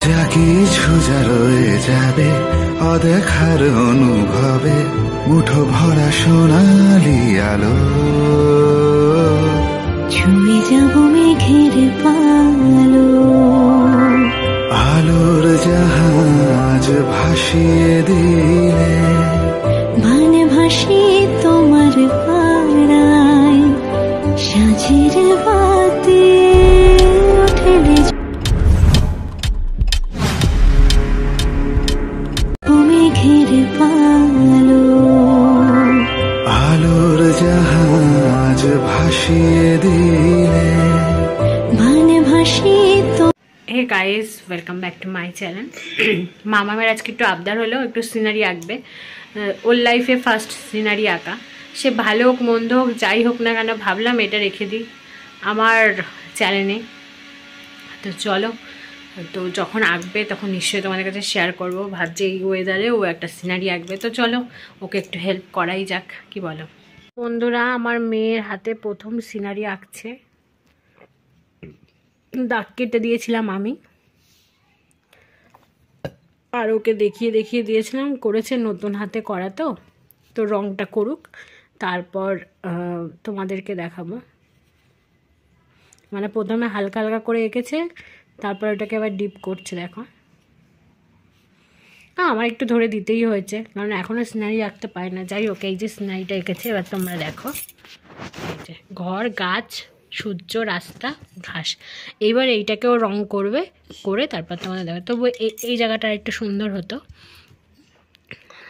যা কিছু যা রয়ে যাবে অদেখার অনুভবে, মুঠো ভরা সোনালি আলো, ছুঁয়ে যাব মেঘের পালো, আলোর জাহাজ ভাসিয়ে দিলে, মানে ভাসিয়ে তোমার পাড়ায়, সাঁঝের বাতি ওঠে মেঘের পালো, আলোর জাহাজ ভাসিয়ে দিলে, মানে ভাসিয়ে তো। Hey guys, welcome back to my channel. মামামের আজকে একটু আবদার হলো, একটু সিনারি আঁকবে। ওর লাইফে ফার্স্ট সিনারি আঁকা, সে ভালো হোক মন্দ হোক যাই হোক না কেন, ভাবলাম এটা রেখে দিই আমার চ্যানেলে। তো চলো, তো যখন আঁকবে তখন নিশ্চয়ই তোমাদের কাছে শেয়ার করবো। ভাবছি এই ওয়েদারে ও একটা সিনারি আঁকবে, তো চলো ওকে একটু হেল্প করাই যাক, কি বলো বন্ধুরা? আমার মেয়ের হাতে প্রথম সিনারি আঁকছে, দাগ কেটে দিয়েছিলাম আমি, আর ওকে দেখিয়ে দেখিয়ে দিয়েছিলাম, করেছে। নতুন হাতে করা তো তো রঙটা করুক, তারপর তোমাদেরকে দেখাবো। মানে প্রথমে হালকা হালকা করে এঁকেছে, তারপর ওটাকে আবার ডিপ করছে। দেখো, আমার একটু ধরে দিতেই হয়েছে, কারণ এখনও সিনারি আঁকতে পারি না। যাই হোক, এই যে সিনারিটা এঁকেছে, এবার তোমরা দেখো। এই যে ঘর, গাছ, সূর্য, রাস্তা, ঘাস। এইবার এইটাকেও রং করবে, করে তারপর তোমাদের দেখো। তবু এই জায়গাটা একটু সুন্দর হতো।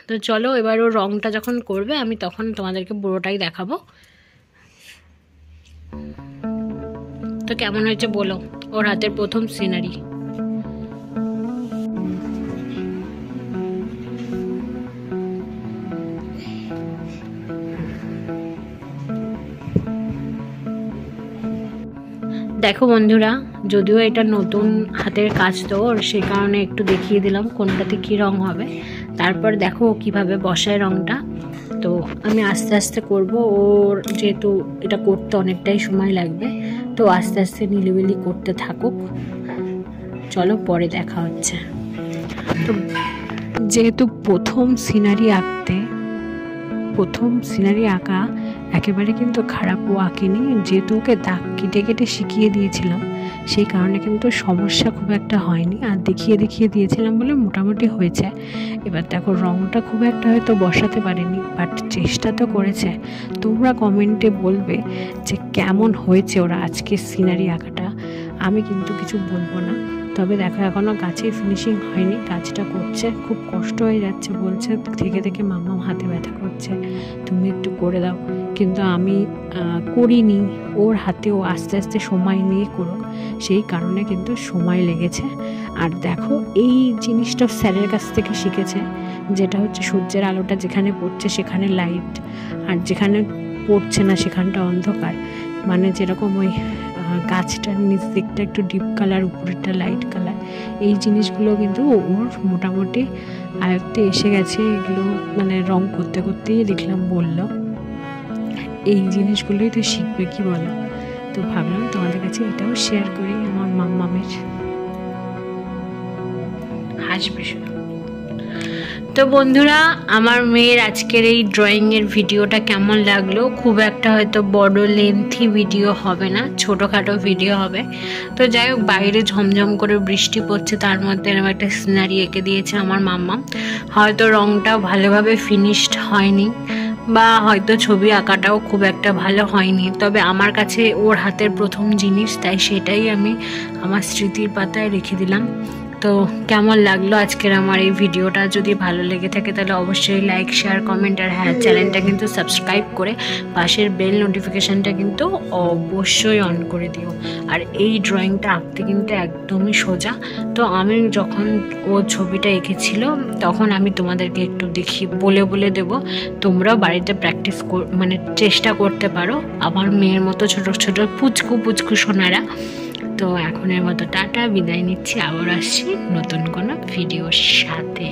তো চলো, এবার ও রংটা যখন করবে আমি তখন তোমাদেরকে পুরোটাই দেখাবো। তো কেমন হয়েছে বলো, ওর হাতের প্রথম সিনারি। দেখো বন্ধুরা, যদিও এটা নতুন হাতের কাজ তো ওর, সেই কারণে একটু দেখিয়ে দিলাম কোনটাতে কী রং হবে। তারপর দেখো কিভাবে বসায় রংটা। তো আমি আস্তে আস্তে করব, ওর যেহেতু এটা করতে অনেকটাই সময় লাগবে, তো আস্তে আস্তে নিলিবিলি করতে থাকুক। চলো পরে দেখা হচ্ছে। তো যেহেতু প্রথম সিনারি আঁকা একেবারে কিন্তু খারাপও আঁকেনি, যেহেতু ওকে দাগ কেটে কেটে শিখিয়ে দিয়েছিলাম, সেই কারণে কিন্তু সমস্যা খুব একটা হয়নি। আর দেখিয়ে দেখিয়ে দিয়েছিলাম বলে মোটামুটি হয়েছে। এবার দেখো, রঙটা খুব একটা হয়তো বসাতে পারিনি, বাট চেষ্টা তো করেছে। তোমরা কমেন্টে বলবে যে কেমন হয়েছে ওরা আজকে সিনারি আঁকাটা। আমি কিন্তু কিছু বলবো না। তবে দেখো, এখনও গাছের ফিনিশিং হয়নি, কাজটা করছে, খুব কষ্ট হয়ে যাচ্ছে। বলছে থেকে থেকে মামা হাতে ব্যথা করছে, তুমি একটু করে দাও। কিন্তু আমি করিনি, ওর হাতেও আস্তে আস্তে সময় নিয়ে করুক, সেই কারণে কিন্তু সময় লেগেছে। আর দেখো, এই জিনিসটা স্যারের কাছ থেকে শিখেছে, যেটা হচ্ছে সূর্যের আলোটা যেখানে পড়ছে সেখানে লাইট, আর যেখানে পড়ছে না সেখানটা অন্ধকার। মানে যেরকম ওই গাছটার নিচ দিকটা একটু ডিপ কালার, উপরেরটা লাইট কালার। এই জিনিসগুলো কিন্তু ওর মোটামুটি আয়ত্তে এসে গেছে। এগুলো মানে রং করতে করতেই দেখলাম বললো, এই জিনিসগুলোই তো শিখবে, কি বলো? তো ভাবলাম তোমাদের কাছে এটাও শেয়ার করি, আমার মাম্মামের। হাসবে শুধু। তো বন্ধুরা, আমার মেয়ের আজকের এই ড্রয়িংয়ের ভিডিওটা কেমন লাগলো? খুব একটা হয়তো বড় লেন্থি ভিডিও হবে না, ছোটোখাটো ভিডিও হবে। তো যাই হোক, বাইরে ঝমঝম করে বৃষ্টি পড়ছে, তার মধ্যে এরকম একটা সিনারি এঁকে দিয়েছে আমার মাম্মা। হয়তো রংটা ভালোভাবে ফিনিশড হয়নি, বা হয়তো ছবি আঁকাটাও খুব একটা ভালো হয়নি, তবে আমার কাছে ওর হাতের প্রথম জিনিস, তাই সেটাই আমি আমার স্মৃতির পাতায় রেখে দিলাম। তো কেমন লাগলো আজকের আমার এই ভিডিওটা? যদি ভালো লেগে থাকে তাহলে অবশ্যই লাইক, শেয়ার, কমেন্ট, আর হ্যাঁ, চ্যানেলটা কিন্তু সাবস্ক্রাইব করে পাশের বেল নোটিফিকেশানটা কিন্তু অবশ্যই অন করে দিও। আর এই ড্রয়িংটা আঁকতে কিন্তু একদমই সোজা। তো আমি যখন ও ছবিটা এঁকেছিল তখন আমি তোমাদেরকে একটু বলে দেবো, তোমরাও বাড়িতে প্র্যাকটিস মানে চেষ্টা করতে পারো, আমার মেয়ের মতো ছোটো ছোটো পুচকু সোনারা। তো এখনের মতো টাটা, বিদায় নিচ্ছি। আবার আসছি নতুন কোনো ভিডিওর সাথে।